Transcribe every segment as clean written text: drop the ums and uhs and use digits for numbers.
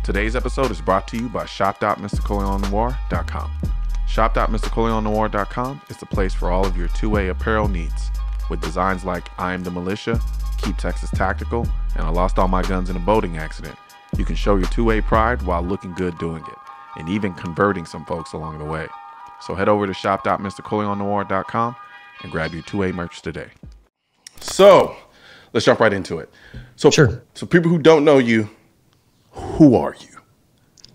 Today's episode is brought to you by shop.mrcolionnoir.com. Shop.mrcolionnoir.com is the place for all of your two-way apparel needs, with designs like I Am the Militia, Keep Texas Tactical, and I Lost All My Guns in a Boating Accident. You can show your two-way pride while looking good doing it, and even converting some folks along the way. So head over to shop.mrcolionnoir.com and grab your two-way merch today. So let's jump right into it. So people who don't know you, who are you?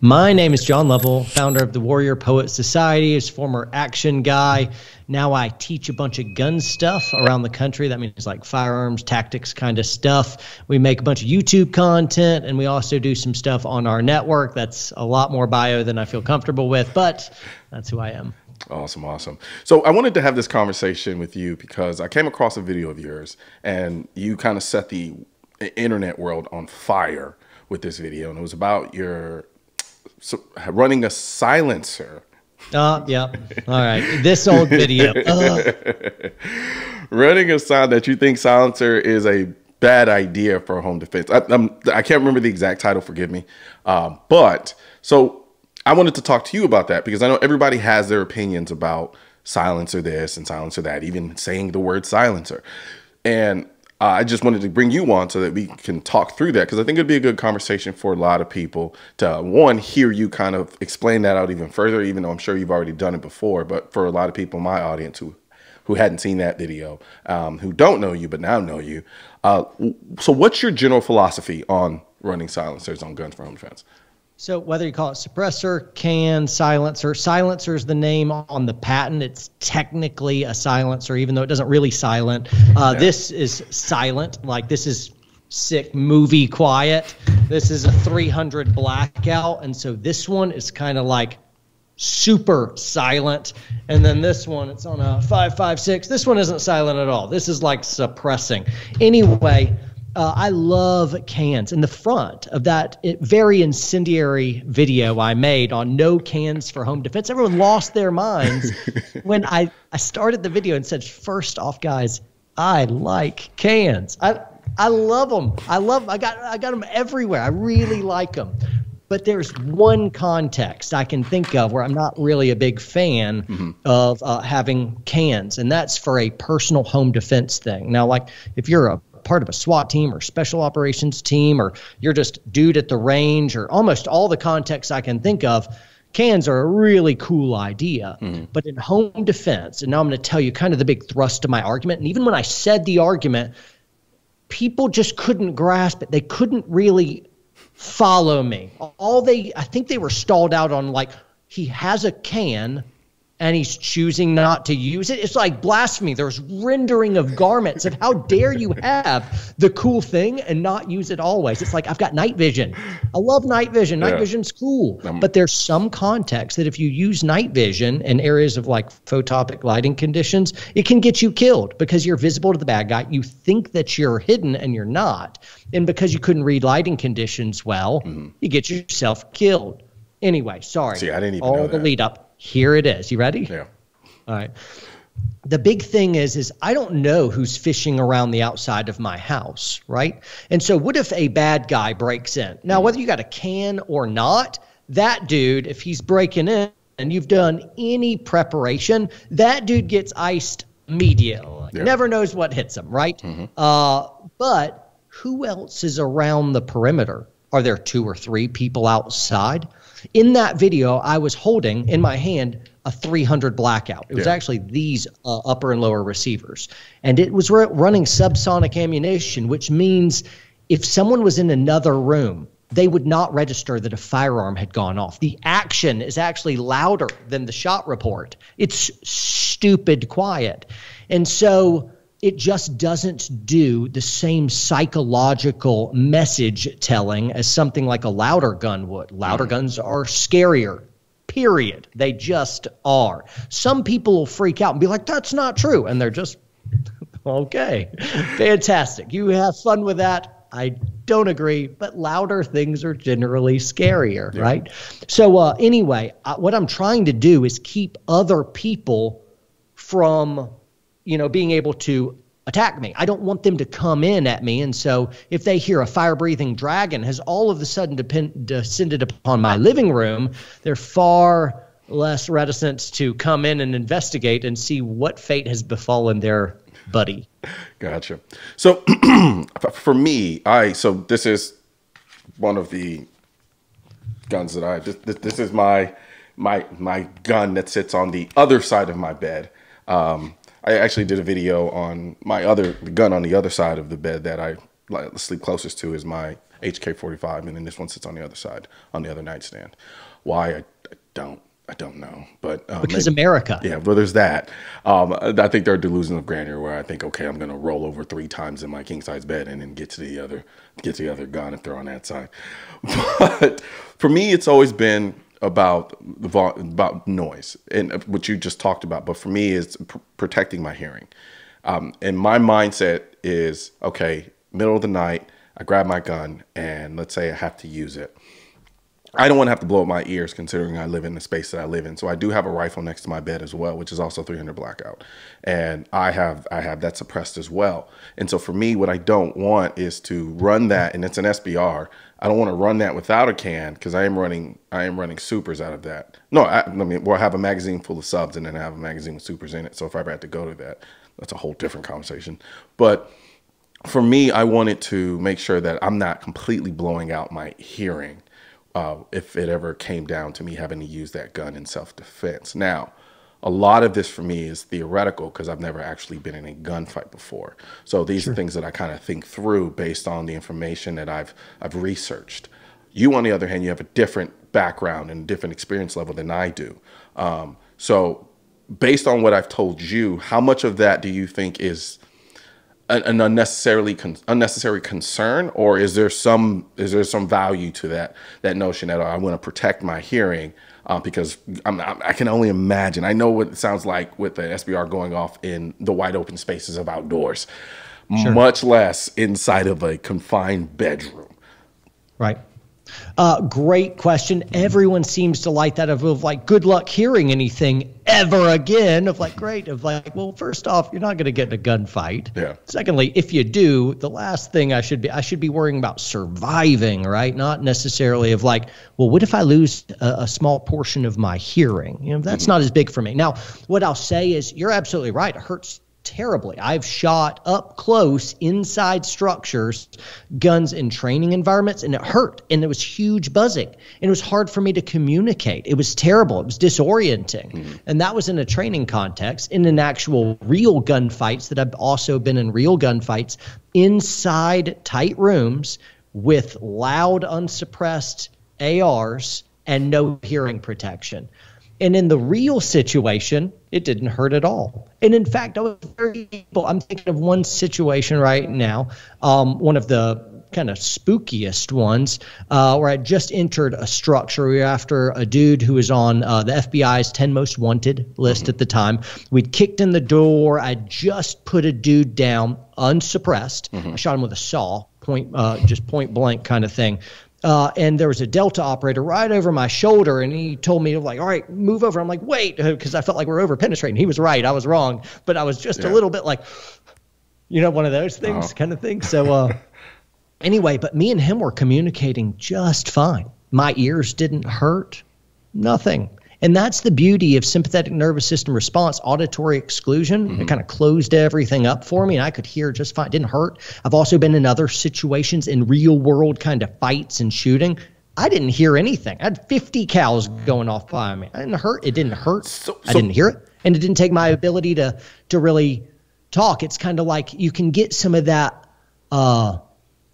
My name is John Lovell, founder of the Warrior Poet Society, as former action guy. Now I teach a bunch of gun stuff around the country. That means like firearms, tactics kind of stuff. We make a bunch of YouTube content, and we also do some stuff on our network. That's a lot more bio than I feel comfortable with, but that's who I am. Awesome. So I wanted to have this conversation with you because I came across a video of yours, and you kind of set the internet world on fire with this video, and it was about your running a silencer. Yeah. All right. This old video. Running a sound that you think silencer is a bad idea for home defense. I can't remember the exact title, forgive me. But so I wanted to talk to you about that because I know everybody has their opinions about silencer this and silencer that, even saying the word silencer. And I just wanted to bring you on so that we can talk through that, because I think it'd be a good conversation for a lot of people to, one, hear you kind of explain that out even further, even though I'm sure you've already done it before. But for a lot of people in my audience who hadn't seen that video, who don't know you but now know you. So what's your general philosophy on running silencers on guns for home defense? So whether you call it suppressor, can, silencer is the name on the patent. It's technically a silencer, even though it doesn't really silent. This is silent, like this is sick movie quiet. This is a 300 blackout. And so this one is kind of like super silent. And then this one, it's on a 5.56. This one isn't silent at all. This is like suppressing. Anyway, I love cans. In the front of that very incendiary video I made on no cans for home defense, everyone lost their minds when I started the video and said, first off, guys, I like cans. I love them. I got them everywhere. I really like them. But there's one context I can think of where I'm not really a big fan of having cans, and that's for a personal home defense thing. Now, like if you're a part of a SWAT team or special operations team, or you're just dude at the range, or almost all the contexts I can think of, cans are a really cool idea. But in home defense, and now I'm going to tell you kind of the big thrust of my argument, and even when I said the argument, people just couldn't grasp it. They couldn't really follow me. I think they were stalled out on, like, he has a can and he's choosing not to use it. It's like blasphemy. There's rendering of garments of how dare you have the cool thing and not use it always. It's like, I've got night vision. I love night vision. Night vision's cool. But there's some context that if you use night vision in areas of like photopic lighting conditions, it can get you killed because you're visible to the bad guy. You think that you're hidden and you're not. And because you couldn't read lighting conditions well, you get yourself killed. Anyway, sorry. See, I didn't even know all the that. lead up. Here it is. You ready? Yeah. All right. The big thing is I don't know who's fishing around the outside of my house, right? And so what if a bad guy breaks in? Now, whether you got a can or not, that dude, if he's breaking in and you've done any preparation, that dude gets iced immediately. Yeah. Never knows what hits him, right? But who else is around the perimeter? Are there 2 or 3 people outside? In that video, I was holding in my hand a 300 blackout. It was actually these upper and lower receivers. And it was running subsonic ammunition, which means if someone was in another room, they would not register that a firearm had gone off. The action is actually louder than the shot report. It's stupid quiet. And so it just doesn't do the same psychological message telling as something like a louder gun would. Louder guns are scarier, period. They just are. Some people will freak out and be like, that's not true. And they're just, okay, fantastic. You have fun with that. I don't agree, but louder things are generally scarier, right? So anyway, what I'm trying to do is keep other people from being able to attack me. I don't want them to come in at me. And so if they hear a fire-breathing dragon has all of a sudden descended upon my living room, they're far less reticent to come in and investigate and see what fate has befallen their buddy. Gotcha. So for me, so this is one of the guns that this is my gun that sits on the other side of my bed. I actually did a video on the gun on the other side of the bed that I sleep closest to is my HK-45, and then this one sits on the other side, on the other nightstand. Why? I don't know, but because maybe, America. Yeah, well, there's that. I think there are delusions of grandeur where I think, okay, I'm going to roll over 3 times in my king size bed and then get to the other gun if they're on that side. But for me, it's always been about noise and what you just talked about. But for me, it's protecting my hearing. And my mindset is, okay, middle of the night, I grab my gun and let's say I have to use it. I don't want to have to blow up my ears considering I live in the space that I live in. So I do have a rifle next to my bed as well, which is also 300 blackout. And I have that suppressed as well. And so for me, what I don't want is to run that, and it's an SBR. I don't want to run that without a can because I am running supers out of that. No, I have a magazine full of subs and then I have a magazine with supers in it. So if I ever had to go to that, that's a whole different conversation. But for me, I wanted to make sure that I'm not completely blowing out my hearing if it ever came down to me having to use that gun in self-defense. Now, a lot of this for me is theoretical because I've never actually been in a gunfight before. So these are things that I kind of think through based on the information that I've researched. You, on the other hand, you have a different background and a different experience level than I do. So based on what I've told you, how much of that do you think is an unnecessary concern, or is there some value to that notion that I want to protect my hearing because I can only imagine. I know what it sounds like with the SBR going off in the wide open spaces of outdoors, much less inside of a confined bedroom. Right. Great question. Everyone seems to like that of like, good luck hearing anything ever again. Of like, great. Of like, well, first off, you're not going to get in a gunfight. Yeah. Secondly, if you do, the last thing I should be worrying about surviving, right? Not necessarily of like, well, what if I lose a small portion of my hearing? You know, that's not as big for me. Now, what I'll say is you're absolutely right. It hurts terribly. I've shot up close inside structures, guns in training environments, and it hurt. And there was huge buzzing. And it was hard for me to communicate. It was terrible. It was disorienting. And that was in a training context. In an actual real gunfights that I've also been in real gunfights inside tight rooms with loud, unsuppressed ARs and no hearing protection. And in the real situation, it didn't hurt at all. And in fact, I was I'm thinking of one situation right now, one of the kind of spookiest ones, where I just entered a structure. We were after a dude who was on the FBI's 10 most wanted list at the time. We'd kicked in the door. I just put a dude down, unsuppressed. I shot him with a saw, just point blank kind of thing. And there was a Delta operator right over my shoulder, and he told me, like, all right, move over. I'm like, wait, because I felt like we were over penetrating. He was right. I was wrong. But I was just a little bit like, one of those things kind of thing. So anyway, but me and him were communicating just fine. My ears didn't hurt, nothing. And that's the beauty of sympathetic nervous system response, auditory exclusion. It kind of closed everything up for me, and I could hear just fine. It didn't hurt. I've also been in other situations in real world kind of fights and shooting. I didn't hear anything. I had 50 cows going off by me. I didn't hurt. It didn't hurt. I didn't hear it. And it didn't take my ability to really talk. It's kind of like you can get some of that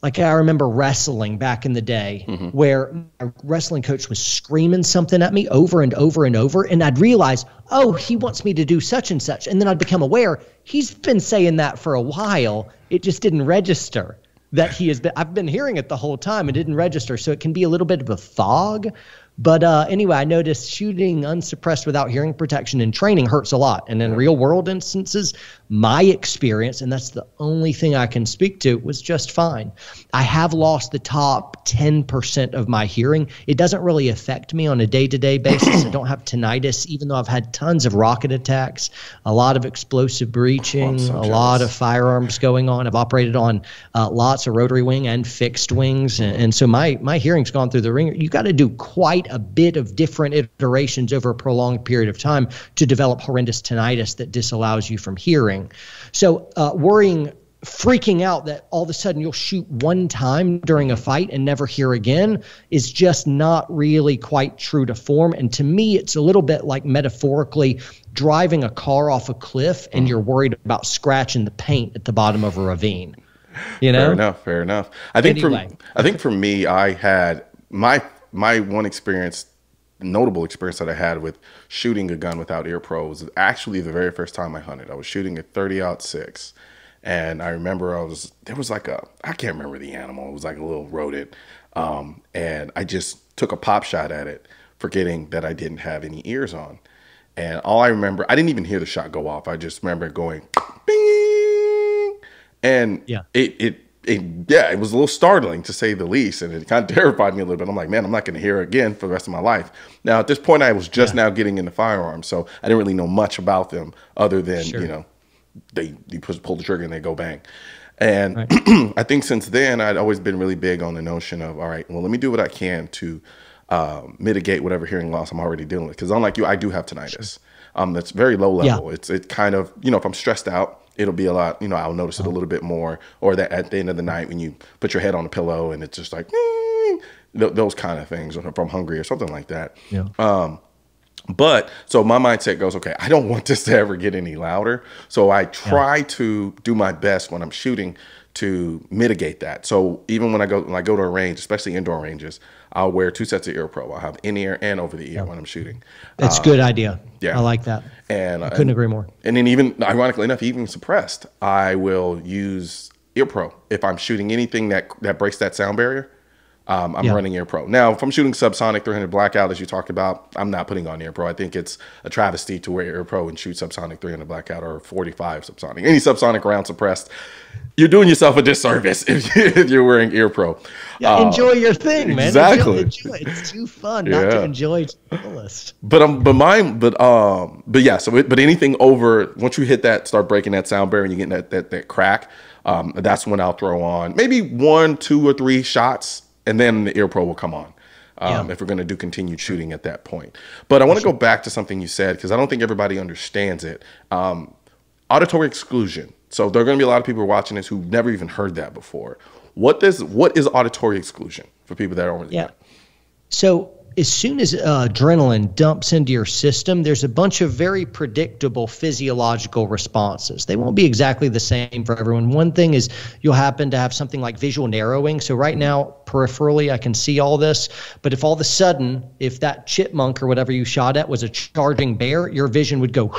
like I remember wrestling back in the day where a wrestling coach was screaming something at me over and over and over. And I'd realize, oh, he wants me to do such and such. And then I'd become aware he's been saying that for a while. It just didn't register that I've been hearing it the whole time. It didn't register. So it can be a little bit of a fog. But anyway, I noticed shooting unsuppressed without hearing protection in training hurts a lot. And in real world instances, my experience, and that's the only thing I can speak to, was just fine. I have lost the top 10% of my hearing. It doesn't really affect me on a day-to-day basis. I don't have tinnitus, even though I've had tons of rocket attacks, a lot of explosive breaching, a lot of firearms going on. I've operated on lots of rotary wing and fixed wings, and so my hearing's gone through the ringer. You got to do quite a bit of different iterations over a prolonged period of time to develop horrendous tinnitus that disallows you from hearing. So freaking out that all of a sudden you'll shoot one time during a fight and never hear again is just not really quite true to form. And to me, it's a little bit like metaphorically driving a car off a cliff and you're worried about scratching the paint at the bottom of a ravine. You know? Fair enough. I think for me, I had my one experience, notable experience that I had with shooting a gun without ear pro was actually the very first time I hunted. I was shooting a 30-06, and I remember I can't remember the animal. It was like a little rodent, and I just took a pop shot at it, forgetting that I didn't have any ears on. And all I remember, I didn't even hear the shot go off. I just remember it going bing, and it was a little startling, to say the least, and it kind of terrified me a little bit. I'm like, man, I'm not going to hear it again for the rest of my life. Now, at this point, I was just now getting into firearms, so I didn't really know much about them other than, you pull the trigger and they go bang. And I think since then, I'd always been really big on the notion of, all right, well, let me do what I can to mitigate whatever hearing loss I'm already dealing with. Because unlike you, I do have tinnitus. That's very low level. It kind of, if I'm stressed out, it'll be a lot, I'll notice it a little bit more, or that at the end of the night when you put your head on a pillow and it's just like, those kind of things, or if I'm hungry or something like that. But so my mindset goes, okay, I don't want this to ever get any louder. So I try to do my best when I'm shooting to mitigate that. So even when I go to a range, especially indoor ranges, I'll wear 2 sets of ear pro. I'll have in ear and over the ear when I'm shooting. That's a good idea. Yeah, I like that. And I couldn't agree more. And then even ironically enough, even suppressed, I will use ear pro if I'm shooting anything that breaks that sound barrier. I'm running ear pro. Now, if I'm shooting subsonic 300 blackout, as you talked about, I'm not putting on ear pro. I think it's a travesty to wear ear pro and shoot subsonic 300 blackout or 45 subsonic. Any subsonic round suppressed, you're doing yourself a disservice if you're wearing ear pro. Enjoy your thing, man. Exactly. Enjoy. It's too fun not to enjoy to the fullest. But anything over, once you hit that, start breaking that sound barrier and you get that crack, that's when I'll throw on maybe 1, 2, or 3 shots. And then the ear pro will come on if we're going to do continued shooting at that point. But I want to go back to something you said, because I don't think everybody understands it. Auditory exclusion. So there are going to be a lot of people watching this who've never even heard that before. What is auditory exclusion for people that don't really know? So as soon as adrenaline dumps into your system, there's a bunch of very predictable physiological responses. They won't be exactly the same for everyone. One thing is you'll happen to have something like visual narrowing. So right now, peripherally, I can see all this. But if all of a sudden, if that chipmunk or whatever you shot at was a charging bear, your vision would go,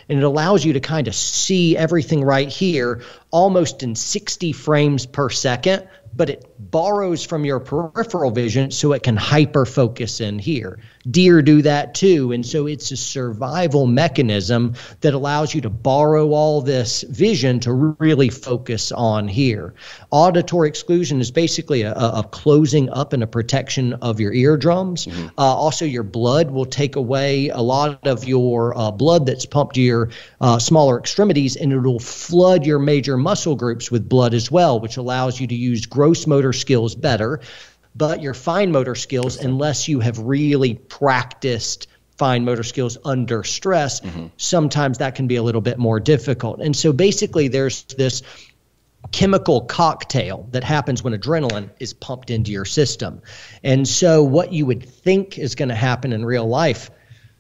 and it allows you to kind of see everything right here almost in 60 frames per second. But it borrows from your peripheral vision so it can hyper focus in here. Deer do that too. And so it's a survival mechanism that allows you to borrow all this vision to really focus on here. Auditory exclusion is basically a closing up and a protection of your eardrums. Also, your blood will take away a lot of your blood that's pumped to your smaller extremities, and it'll flood your major muscle groups with blood as well, which allows you to use gross motor skills better. But your fine motor skills, unless you have really practiced fine motor skills under stress, sometimes that can be a little bit more difficult. And so basically there's this chemical cocktail that happens when adrenaline is pumped into your system. And so what you would think is going to happen in real life,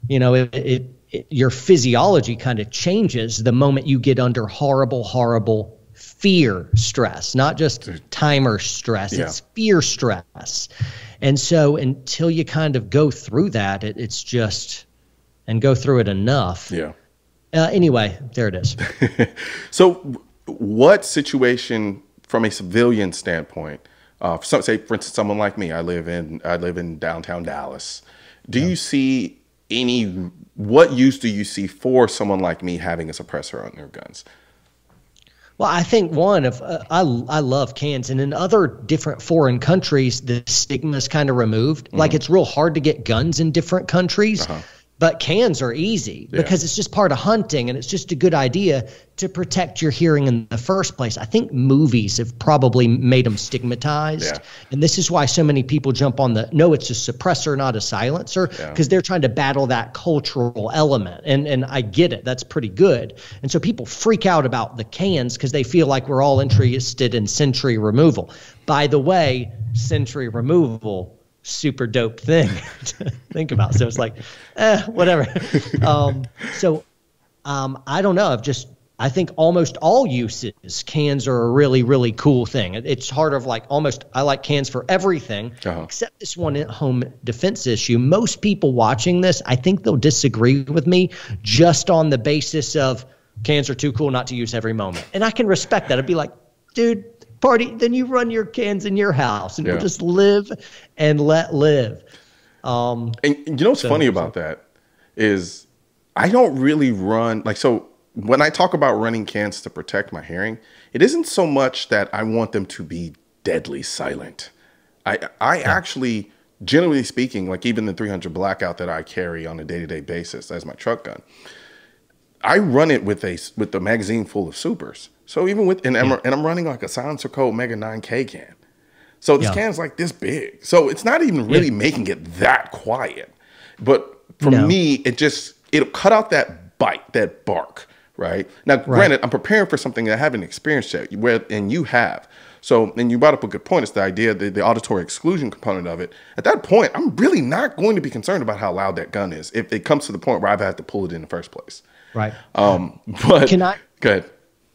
your physiology kind of changes the moment you get under horrible fear stress, not just timer stress. It's fear stress. And so until you kind of go through that, it's just, and go through it enough. Anyway, there it is. So what situation from a civilian standpoint, say for instance, someone like me, I live in downtown Dallas. Do you see what use do you see for someone like me having a suppressor on their guns? Well, I think one of I love cans, and in other different foreign countries, the stigma is kind of removed. Mm-hmm. Like it's real hard to get guns in different countries, but cans are easy because it's just part of hunting, and it's just a good idea to protect your hearing in the first place. I think movies have probably made them stigmatized, and this is why so many people jump on no, it's a suppressor, not a silencer, because they're trying to battle that cultural element, and I get it. That's pretty good, and so people freak out about the cans because they feel like we're all interested in sensory removal. By the way, sensory removal, super dope thing to think about. So it's like, whatever. I don't know. I think almost all uses, cans are a really, really cool thing. It's hard of like I like cans for everything, except this one home defense issue. Most people watching this, I think they'll disagree with me just on the basis of cans are too cool not to use every moment. And I can respect that. I'd be like, dude, party, then you run your cans in your house and we'll just live and let live. And you know what's funny about that is I don't really run so when I talk about running cans to protect my hearing, it isn't so much that I want them to be deadly silent. I actually, generally speaking, like even the 300 Blackout that I carry on a day-to-day basis as my truck gun, I run it with a magazine full of supers. So even and I'm running like a Silencer Code Mega 9K can. So this can's like this big. So it's not even really making it that quiet. But for me, it'll cut out that bite, that bark, right? Now, granted, I'm preparing for something that I haven't experienced yet, and you have. So, and you brought up a good point. It's the idea, the auditory exclusion component of it. At that point, I'm really not going to be concerned about how loud that gun is if it comes to the point where I've had to pull it in the first place. Right. But go ahead.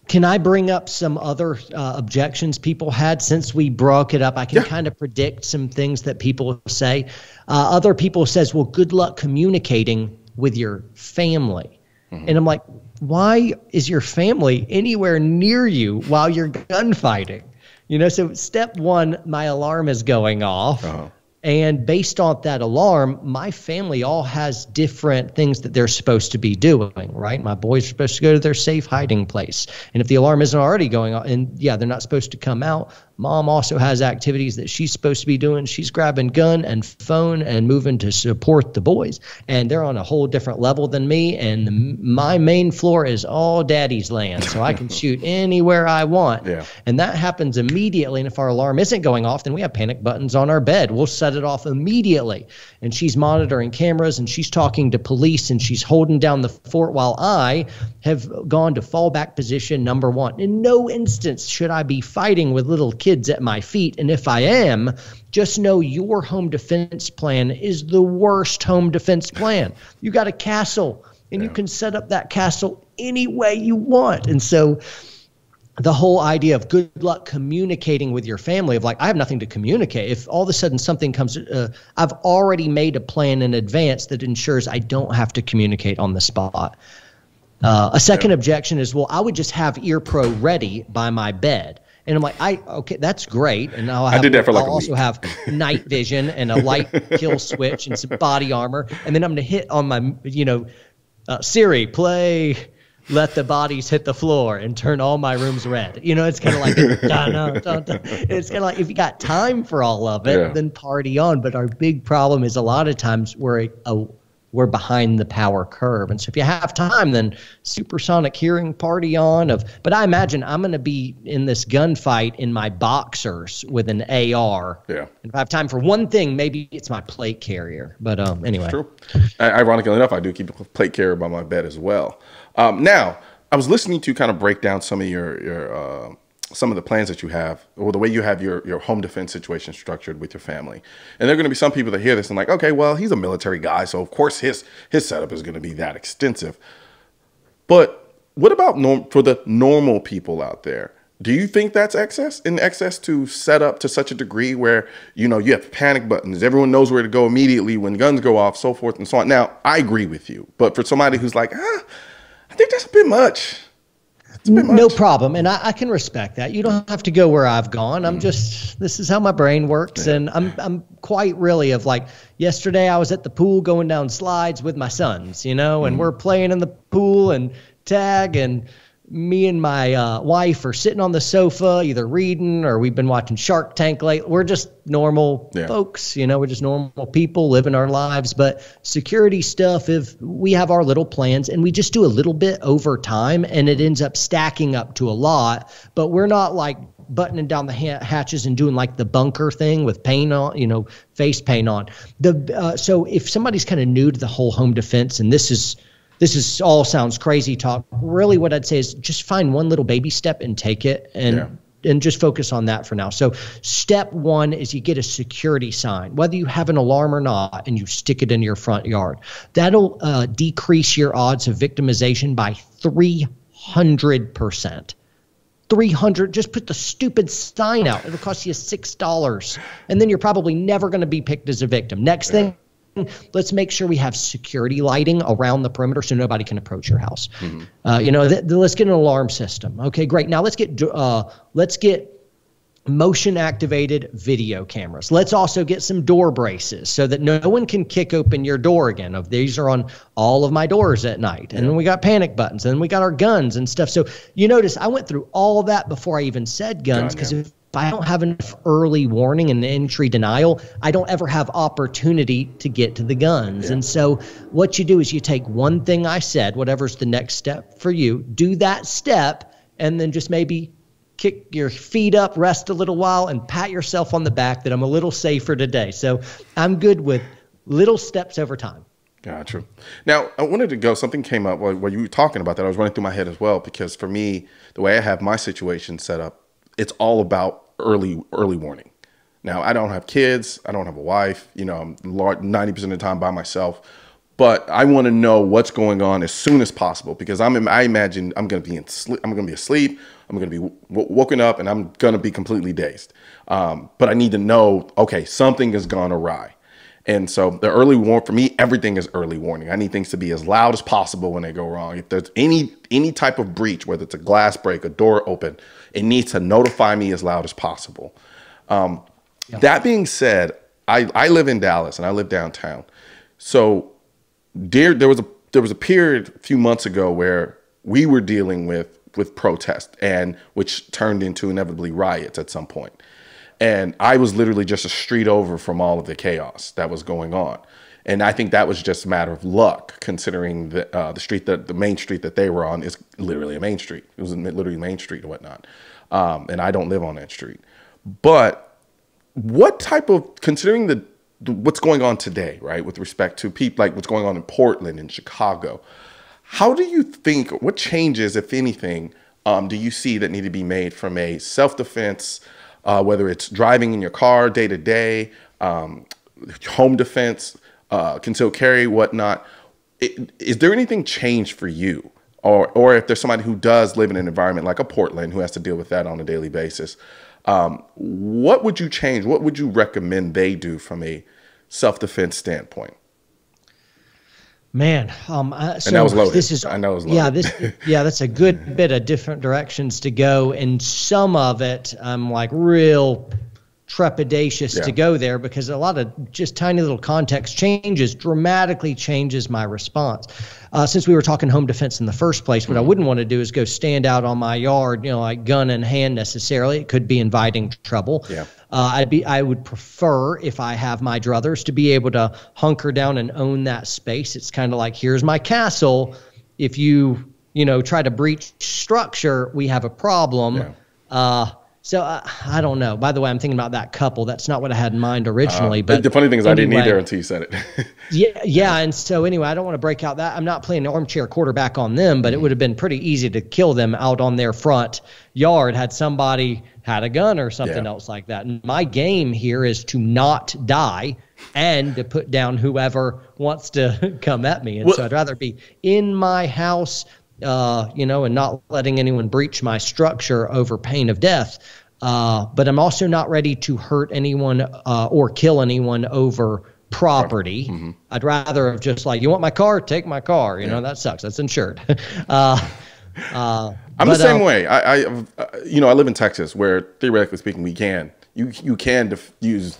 Can I bring up some other objections people had since we broke it up? I can kind of predict some things that people say. Other people says, well, good luck communicating with your family. Mm-hmm. And I'm like, why is your family anywhere near you while you're gunfighting? So step one, my alarm is going off. And based on that alarm, my family all has different things that they're supposed to be doing, right? My boys are supposed to go to their safe hiding place. And if the alarm isn't already going on, and they're not supposed to come out, mom also has activities that she's supposed to be doing. She's grabbing gun and phone and moving to support the boys. And they're on a whole different level than me. And my main floor is all daddy's land. So I can shoot anywhere I want. And that happens immediately. And if our alarm isn't going off, then we have panic buttons on our bed. We'll set it off immediately. And she's monitoring cameras and she's talking to police and she's holding down the fort while I have gone to fallback position number one. In no instance should I be fighting with little kids at my feet. And if I am, just know your home defense plan is the worst home defense plan. You got a castle and you can set up that castle any way you want. And so the whole idea of good luck communicating with your family, of like, I have nothing to communicate. If all of a sudden something comes, I've already made a plan in advance that ensures I don't have to communicate on the spot. A second objection is, well, I would just have Ear Pro ready by my bed. And I'm like, okay, that's great. And now I did that for like I'll also have night vision and a light kill switch and some body armor. And then I'm going to hit on my, Siri, play Let the Bodies Hit the Floor and turn all my rooms red. It's kind of like, it's kind of like if you got time for all of it, then party on. But our big problem is a lot of times we're behind the power curve. And so if you have time, then supersonic hearing, party on. But I imagine I'm going to be in this gunfight in my boxers with an AR. And if I have time for one thing, maybe it's my plate carrier. But anyway. True. Ironically enough, I do keep a plate carrier by my bed as well. Now, I was listening to you kind of break down some of your some of the plans that you have, or the way you have your home defense situation structured with your family. And there are going to be some people that hear this and like, okay, well, he's a military guy, so of course his setup is going to be that extensive. But what about for the normal people out there? Do you think that's excess to set up to such a degree where, you have panic buttons, everyone knows where to go immediately when guns go off, so forth and so on? Now, I agree with you, but for somebody who's like, I think that's a bit much. No problem. And I can respect that. You don't have to go where I've gone. This is how my brain works. And I'm quite really of like, yesterday I was at the pool going down slides with my sons, and we're playing in the pool and tag and me and my wife are sitting on the sofa, either reading or we've been watching Shark Tank lately. We're just normal folks, you know, we're just normal people living our lives. But security stuff, if we have our little plans and we just do a little bit over time and it ends up stacking up to a lot, but we're not like buttoning down the hatches and doing like the bunker thing with paint on, you know, face paint on. So if somebody's kind of new to the whole home defense, and this is all sounds crazy talk, really what I'd say is just find one little baby step and take it and just focus on that for now. So step one is you get a security sign, whether you have an alarm or not, and you stick it in your front yard. That'll decrease your odds of victimization by 300%. 300, just put the stupid sign out. It'll cost you $6. And then you're probably never going to be picked as a victim. Next thing, let's make sure we have security lighting around the perimeter so nobody can approach your house. You know, let's get an alarm system. Okay, great. Now let's get motion activated video cameras. Let's also get some door braces so that no one can kick open your door again. These are on all of my doors at night. And then we got panic buttons, and then we got our guns and stuff. So you notice I went through all of that before I even said guns, because if I don't have enough early warning and entry denial, I don't ever have opportunity to get to the guns. And so what you do is you take one thing I said, whatever's the next step for you, do that step, and then just maybe kick your feet up, rest a little while, and pat yourself on the back that I'm a little safer today. So I'm good with little steps over time. Gotcha. Now, I wanted to go, something came up while you were talking about that. I was running through my head as well, because for me, the way I have my situation set up, it's all about early warning. Now, I don't have kids. I don't have a wife. You know, I'm 90% of the time by myself. But I want to know what's going on as soon as possible, because I imagine I'm going to be asleep. I'm going to be woken up, and I'm going to be completely dazed. But I need to know, okay, something has gone awry. And so the early warning, for me, everything is early warning. I need things to be as loud as possible when they go wrong. If there's any type of breach, whether it's a glass break, a door open, it needs to notify me as loud as possible. That being said, I live in Dallas and I live downtown. So there was a period a few months ago where we were dealing with protest, and which turned into inevitably riots at some point. And I was literally just a street over from all of the chaos that was going on. And I think that was just a matter of luck, considering the main street that they were on is literally a main street. It was literally Main Street and whatnot. And I don't live on that street. But what type of, considering what's going on today, right, with respect to people, like what's going on in Portland and Chicago, how do you think, what changes, if anything, do you see that need to be made from a self-defense, whether it's driving in your car day to day, home defense, concealed carry, whatnot? Is there anything changed for you? Or if there's somebody who does live in an environment like a Portland who has to deal with that on a daily basis, what would you change? What would you recommend they do from a self-defense standpoint? Man, so and that was loaded. I know it was loaded. That's a good bit of different directions to go, and some of it I'm like real trepidatious to go there, because a lot of just tiny little context changes dramatically changes my response. Since we were talking home defense in the first place, what I wouldn't want to do is go stand out on my yard, you know, like gun in hand necessarily. It could be inviting trouble. I would prefer, if I have my druthers, to be able to hunker down and own that space. It's kind of like, here's my castle. If you try to breach structure, we have a problem. So I don't know. By the way, I'm thinking about that couple. That's not what I had in mind originally. But the funny thing is, I didn't either until you said it. Yeah. And so anyway, I don't want to break out that. I'm not playing armchair quarterback on them, but it would have been pretty easy to kill them out on their front yard had somebody had a gun or something else like that. And my game here is to not die and to put down whoever wants to come at me. And so I'd rather be in my house, and not letting anyone breach my structure over pain of death. But I'm also not ready to hurt anyone or kill anyone over property. I'd rather have just like, you want my car? Take my car. You know, that sucks. That's insured. I'm the same way. I live in Texas, where theoretically speaking, you can use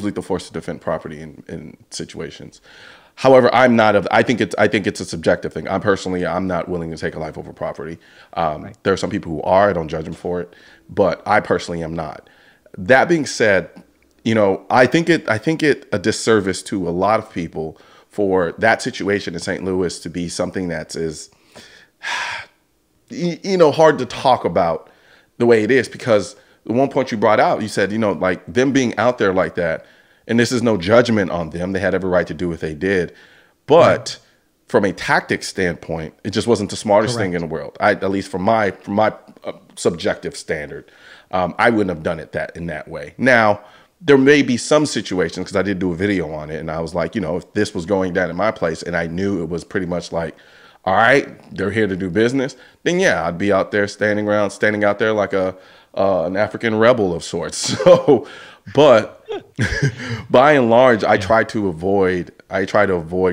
lethal force to defend property in situations. However, I'm not of. I think it's a subjective thing. I'm not willing to take a life over property. There are some people who are. I don't judge them for it, but I personally am not. That being said, I think it a disservice to a lot of people for that situation in St. Louis to be something that is, hard to talk about the way it is, because the one point you brought out, you said, like them being out there like that, and this is no judgment on them. They had every right to do what they did. But from a tactics standpoint, it just wasn't the smartest thing in the world. At least from my subjective standard, I wouldn't have done it in that way. Now, there may be some situations, because I did do a video on it, and I was like, if this was going down in my place and I knew it was pretty much like, all right, they're here to do business, then yeah, I'd be out there standing out there like an African rebel of sorts. So, but by and large, I try to avoid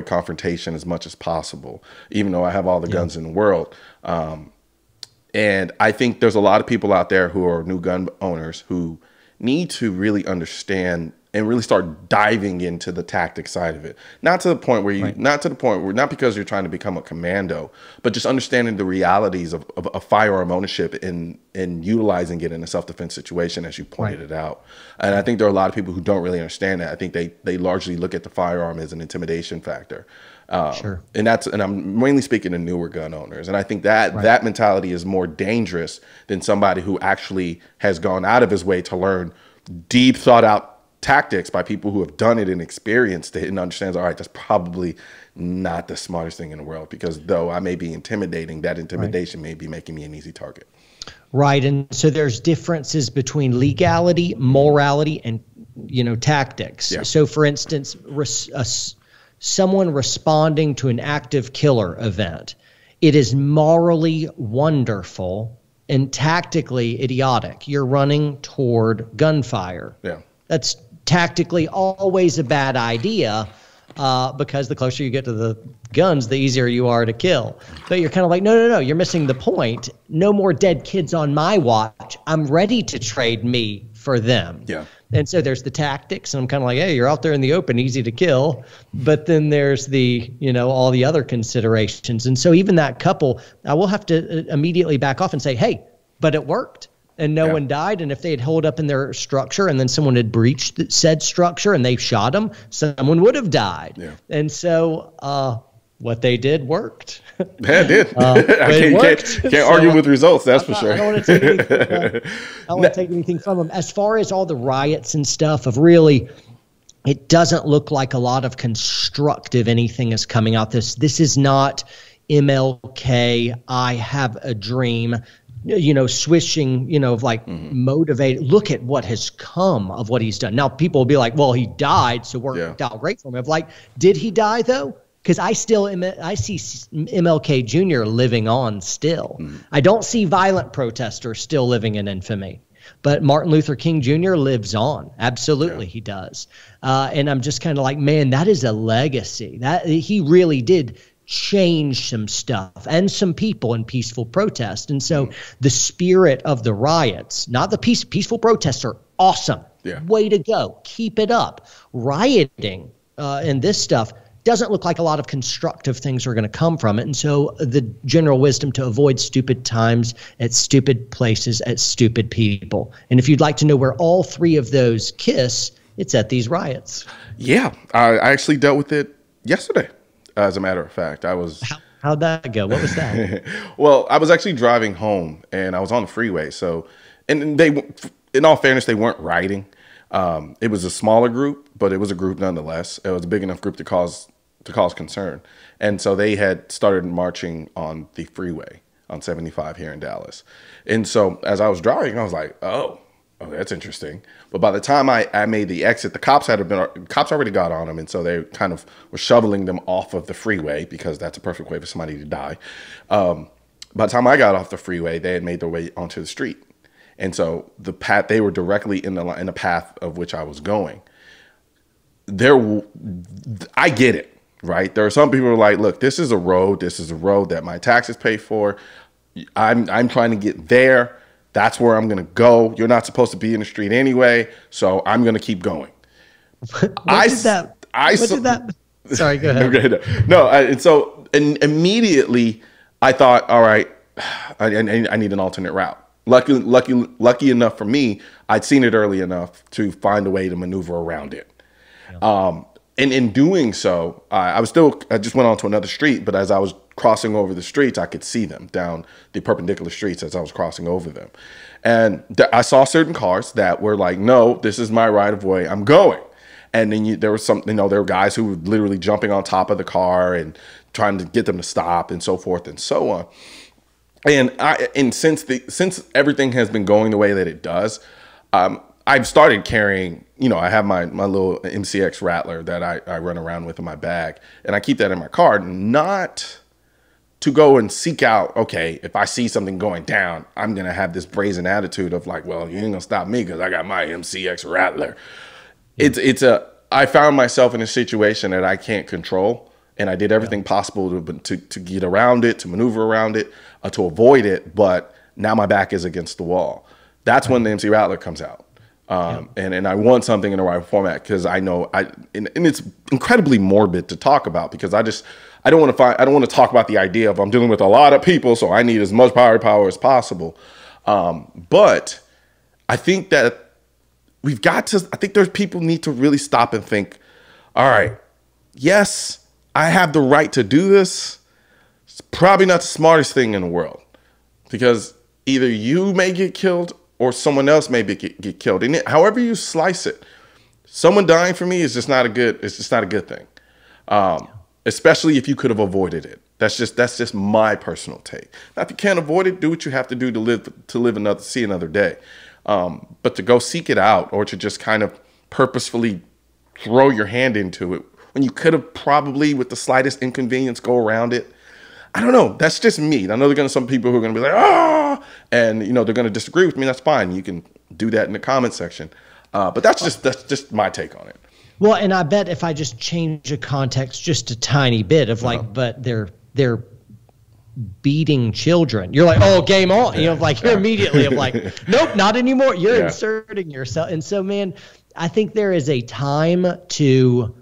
confrontation as much as possible, even though I have all the guns in the world. And I think there's a lot of people out there who are new gun owners who need to really understand and really start diving into the tactic side of it. Not to the point where not because you're trying to become a commando, but just understanding the realities of firearm ownership and utilizing it in a self-defense situation, as you pointed it out. And I think there are a lot of people who don't really understand that. I think they largely look at the firearm as an intimidation factor. And I'm mainly speaking to newer gun owners. And I think that mentality is more dangerous than somebody who actually has gone out of his way to learn deep thought out tactics by people who have done it and experienced it and understands, all right, that's probably not the smartest thing in the world, because though I may be intimidating, that intimidation may be making me an easy target. Right. And so there's differences between legality, morality, and, tactics. Yeah. So for instance, someone responding to an active killer event, it is morally wonderful and tactically idiotic. You're running toward gunfire. Yeah. That's tactically always a bad idea, because the closer you get to the guns, the easier you are to kill. But you're kind of like, no, you're missing the point. No more dead kids on my watch. I'm ready to trade me for them. Yeah. And so there's the tactics, and I'm kind of like, hey, you're out there in the open, easy to kill. But then there's the, all the other considerations. And so even that couple, I will have to immediately back off and say, hey, but it worked. And no one died. And if they had holed up in their structure and then someone had breached said structure and they shot them, someone would have died. Yeah. And so what they did worked. Yeah, it did. Can't argue with results, that's for sure. I don't want to take anything from them. As far as all the riots and stuff, it doesn't look like a lot of constructive anything is coming out. This is not MLK, I have a dream, swishing, motivated. Look at what has come of what he's done. Now, people will be like, well, he died, so worked out great for him. I'm like, did he die, though? Because I see MLK Jr. living on still. I don't see violent protesters still living in infamy. But Martin Luther King Jr. lives on. Absolutely, he does. And I'm just kind of like, man, that is a legacy. That he really did change some stuff and some people in peaceful protest. And so the spirit of the riots, not the peaceful protests, are awesome. Yeah. Way to go. Keep it up. Rioting and this stuff doesn't look like a lot of constructive things are going to come from it. And so the general wisdom to avoid stupid times at stupid places at stupid people. And if you'd like to know where all three of those kiss, it's at these riots. Yeah, I actually dealt with it yesterday. As a matter of fact, How'd that go? What was that? Well, I was actually driving home and I was on the freeway. So, and in all fairness, they weren't rioting. It was a smaller group, but it was a group nonetheless. It was a big enough group to cause concern. And so they had started marching on the freeway on 75 here in Dallas. And so as I was driving, I was like, oh, that's interesting. But by the time I made the exit, the cops already got on them. And so they kind of were shoveling them off of the freeway, because that's a perfect way for somebody to die. By the time I got off the freeway, they had made their way onto the street. And so they were directly in the path of which I was going. I get it, right? There are some people who are like, look, this is a road that my taxes pay for. I'm trying to get there. That's where I'm going to go. You're not supposed to be in the street anyway, so I'm going to keep going. What did that Sorry, go ahead. Okay, no, and immediately I thought, all right, I need an alternate route. Lucky enough for me, I'd seen it early enough to find a way to maneuver around it. Yeah. And in doing so, I just went onto another street, but as I was crossing over the streets, I could see them down the perpendicular streets as I was crossing over them. And I saw certain cars that were like, no, this is my right of way, I'm going. And then there was there were guys who were literally jumping on top of the car and trying to get them to stop and so forth and so on. And since everything has been going the way that it does, I've started carrying, I have my little MCX Rattler that I run around with in my bag, and I keep that in my car, not to go and seek out, okay, if I see something going down, I'm going to have this brazen attitude of like, well, you ain't gonna stop me because I got my MCX Rattler. I found myself in a situation that I can't control, and I did everything possible to get around it, to maneuver around it, to avoid it. But now my back is against the wall. That's when the MC Rattler comes out. And I want something in the right format because I know and it's incredibly morbid to talk about because I don't want to talk about the idea of I'm dealing with a lot of people, so I need as much power as possible. But I think that I think there's people need to really stop and think, all right, yes, I have the right to do this. It's probably not the smartest thing in the world because either you may get killed or someone else may get killed. And however you slice it, someone dying for me is just not a good thing. Especially if you could have avoided it. That's just my personal take. Now, if you can't avoid it, do what you have to do to see another day. But to go seek it out or to just kind of purposefully throw your hand into it when you could have probably with the slightest inconvenience go around it. I don't know. That's just me. I know there are some people who are going to be like, and they're going to disagree with me. That's fine. You can do that in the comment section. But that's just my take on it. Well, and I bet if I just change the context just a tiny bit of but they're beating children. You're like, oh, game on. You're immediately I'm like, nope, not anymore. You're inserting yourself. And so, man, I think there is a time to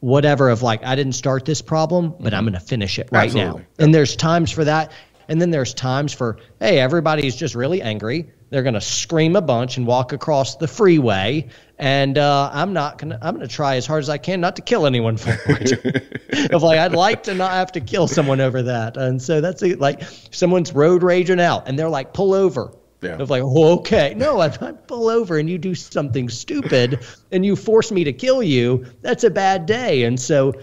whatever of I didn't start this problem, but I'm going to finish it right now. And there's times for that. And then there's times for, hey, everybody's just really angry. They're going to scream a bunch and walk across the freeway. And I'm going to try as hard as I can not to kill anyone for it. I'd like to not have to kill someone over that. And so that's someone's road raging out and they're like, pull over. Yeah. Okay. No, if I pull over and you do something stupid and you force me to kill you, that's a bad day. And so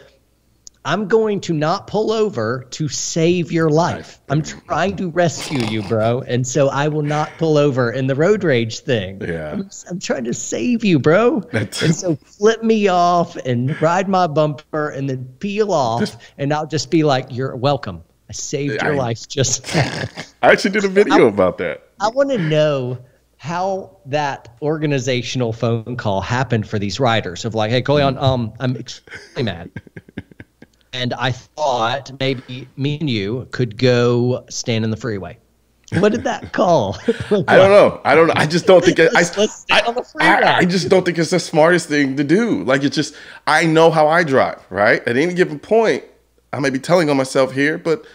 I'm going to not pull over to save your life. I'm trying to rescue you, bro. And so I will not pull over in the road rage thing. Yeah. I'm trying to save you, bro. And so flip me off and ride my bumper and then peel off. And I'll just be like, you're welcome. I saved your life just now. I actually did a video about that. I want to know how that organizational phone call happened for these riders of hey, Colion, I'm extremely mad. And I thought maybe me and you could go stand in the freeway. What did that call? I don't know. I just don't think let's stand on the freeway. I just don't think it's the smartest thing to do. I know how I drive, right? At any given point, I may be telling on myself here, but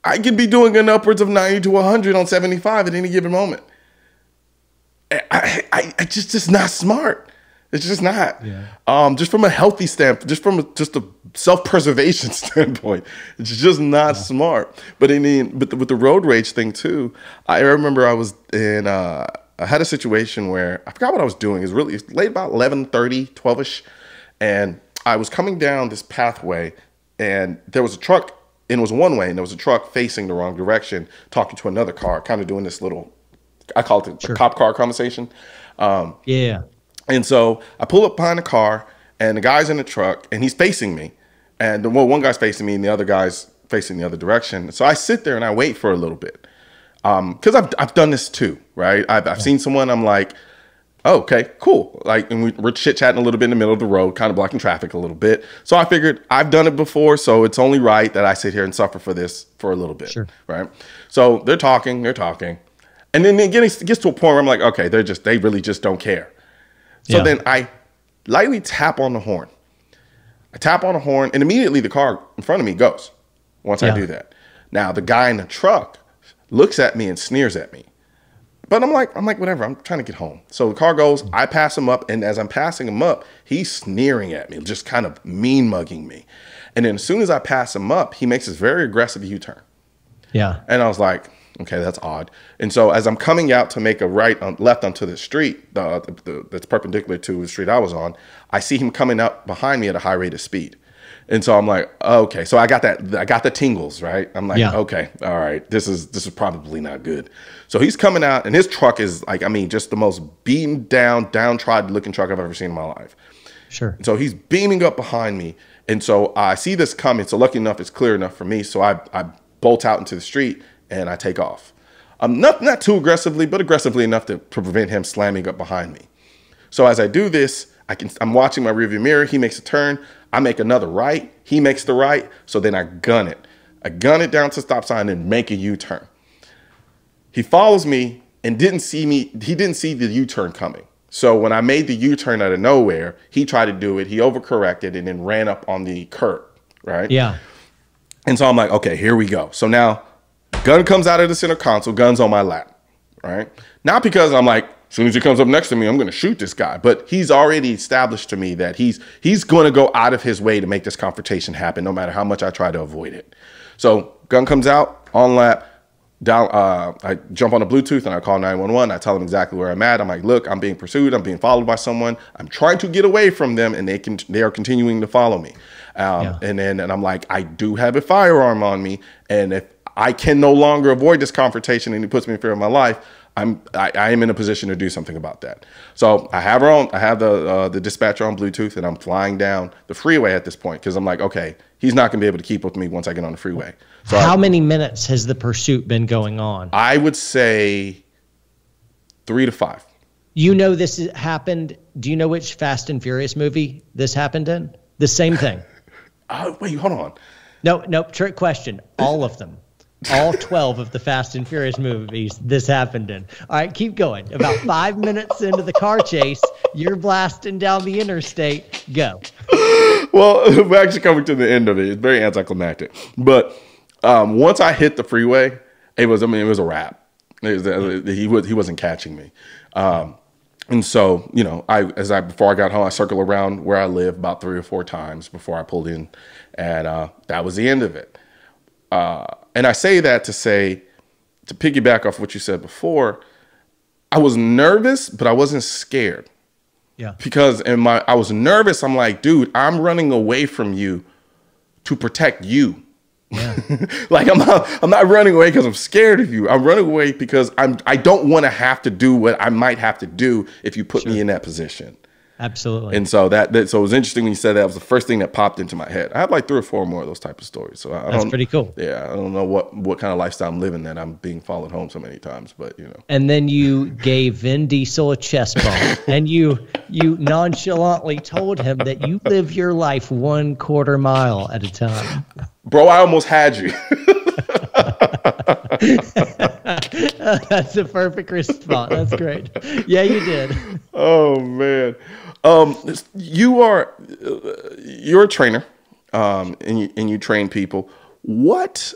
I could be doing an upwards of 90 to 100 on 75 at any given moment. I just not smart. It's just not. Yeah. Just from a healthy standpoint, just a self-preservation standpoint, it's just not smart. But with the road rage thing too, I remember I was in. I had a situation where I forgot what I was doing. It was late, about 11:30, 12ish, and I was coming down this pathway, and there was a truck. And it was one way, and there was a truck facing the wrong direction, talking to another car, kind of doing this little, I call it the cop car conversation. Yeah. And so I pull up behind the car, and the guy's in the truck, and he's facing me. And one guy's facing me, and the other guy's facing the other direction. So I sit there and I wait for a little bit, because I've done this too, right? I've seen someone, I'm like, oh, okay, cool. And we're chit-chatting a little bit in the middle of the road, kind of blocking traffic a little bit. So I figured I've done it before, so it's only right that I sit here and suffer for this for a little bit, right? So they're talking. And then it gets to a point where I'm like, okay, they really just don't care. So then I lightly tap on the horn. I tap on a horn, and immediately the car in front of me goes once I do that. Now, the guy in the truck looks at me and sneers at me. But I'm like, whatever, I'm trying to get home. So the car goes, I pass him up, and as I'm passing him up, he's sneering at me, just kind of mean mugging me. And then as soon as I pass him up, he makes this very aggressive U-turn. Yeah. And I was like, okay, that's odd. And so as I'm coming out to make a left onto the street that's perpendicular to the street I was on, I see him coming up behind me at a high rate of speed. And so I'm like, okay, so I got the tingles, right? I'm like, okay, all right, this is probably not good. So he's coming out, and his truck is like, I mean, just the most beaten down, downtrodden looking truck I've ever seen in my life. Sure. And so he's beaming up behind me. And so I see this coming. So lucky enough, it's clear enough for me. So I bolt out into the street and I take off. Not too aggressively, but aggressively enough to prevent him slamming up behind me. So as I do this, I'm watching my rearview mirror. He makes a turn. I make another right. He makes the right. So then I gun it. I gun it down to the stop sign and make a U-turn. He follows me and didn't see me. He didn't see the U-turn coming. So when I made the U-turn out of nowhere, he tried to do it. He overcorrected and then ran up on the curb, right? Yeah. And so I'm like, okay, here we go. So now gun comes out of the center console, gun's on my lap, right? Not because I'm like, as soon as he comes up next to me, I'm going to shoot this guy. But he's already established to me that he's going to go out of his way to make this confrontation happen, no matter how much I try to avoid it. So gun comes out, on lap. Down, I jump on the Bluetooth and I call 911. I tell them exactly where I'm at. I'm like, look, I'm being pursued. I'm being followed by someone. I'm trying to get away from them, and they are continuing to follow me. And I'm like, I do have a firearm on me, and if I can no longer avoid this confrontation and it puts me in fear of my life, I am in a position to do something about that. So I have the dispatcher on Bluetooth, and I'm flying down the freeway at this point because I'm like, okay, he's not gonna be able to keep with me once I get on the freeway. So how many minutes has the pursuit been going on? I would say 3 to 5. You know this happened. Do you know which Fast and Furious movie this happened in? The same thing. Wait, hold on. No, trick question. All of them. All 12 of the Fast and Furious movies this happened in. All right, keep going. About 5 minutes into the car chase, you're blasting down the interstate. Go. Well, we're actually coming to the end of it. It's very anticlimactic. But once I hit the freeway, it was a wrap. He wasn't catching me. And so, you know, before I got home, I circled around where I live about 3 or 4 times before I pulled in, and that was the end of it. And I say that to piggyback off what you said before, I was nervous, but I wasn't scared. Yeah. Because I was nervous. I'm like, dude, I'm running away from you to protect you. Yeah. Like I'm not running away because I'm scared of you. I'm running away because I don't want to have to do what I might have to do if you put me in that position. Absolutely. And so so it was interesting when you said that. It was the first thing that popped into my head. I have like 3 or 4 more of those type of stories. So that's pretty cool. Yeah, I don't know what kind of lifestyle I'm living that I'm being followed home so many times, but you know. And then you gave Vin Diesel a chest bump, and you nonchalantly told him that you live your life 1/4 mile at a time. Bro, I almost had you. That's a perfect response. That's great. Yeah, you did. Oh man. You're a trainer, and you train people. What,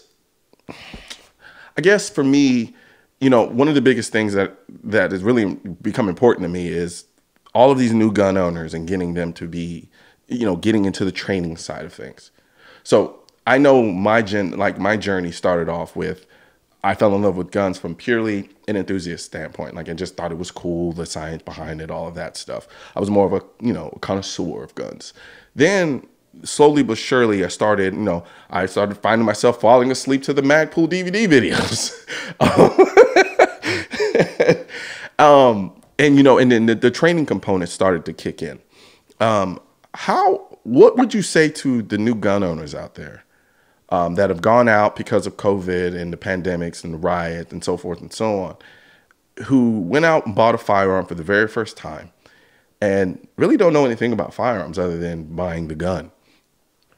I guess for me, you know, one of the biggest things that has really become important to me is all of these new gun owners and getting them to be, you know, getting into the training side of things. So I know my journey started off with, I fell in love with guns from purely an enthusiast standpoint. Like I just thought it was cool, the science behind it, all of that stuff. I was more of a connoisseur of guns. Then slowly but surely I started finding myself falling asleep to the Magpool DVD videos. And then the training component started to kick in. What would you say to the new gun owners out there that have gone out because of COVID and the pandemics and the riots and so forth and so on, who went out and bought a firearm for the very first time and really don't know anything about firearms other than buying the gun?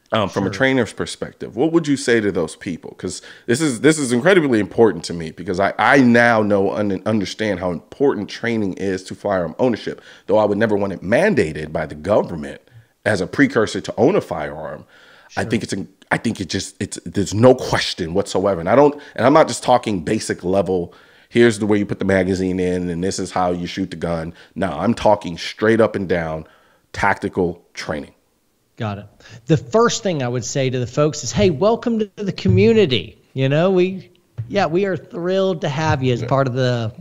From a trainer's perspective, what would you say to those people? Because this is incredibly important to me, because I now know and understand how important training is to firearm ownership, though I would never want it mandated by the government as a precursor to own a firearm, sure. I think there's no question whatsoever. And I'm not just talking basic level. Here's the way you put the magazine in, and this is how you shoot the gun. No, I'm talking straight up and down tactical training. Got it. The first thing I would say to the folks is, hey, welcome to the community. You know, we are thrilled to have you as part of the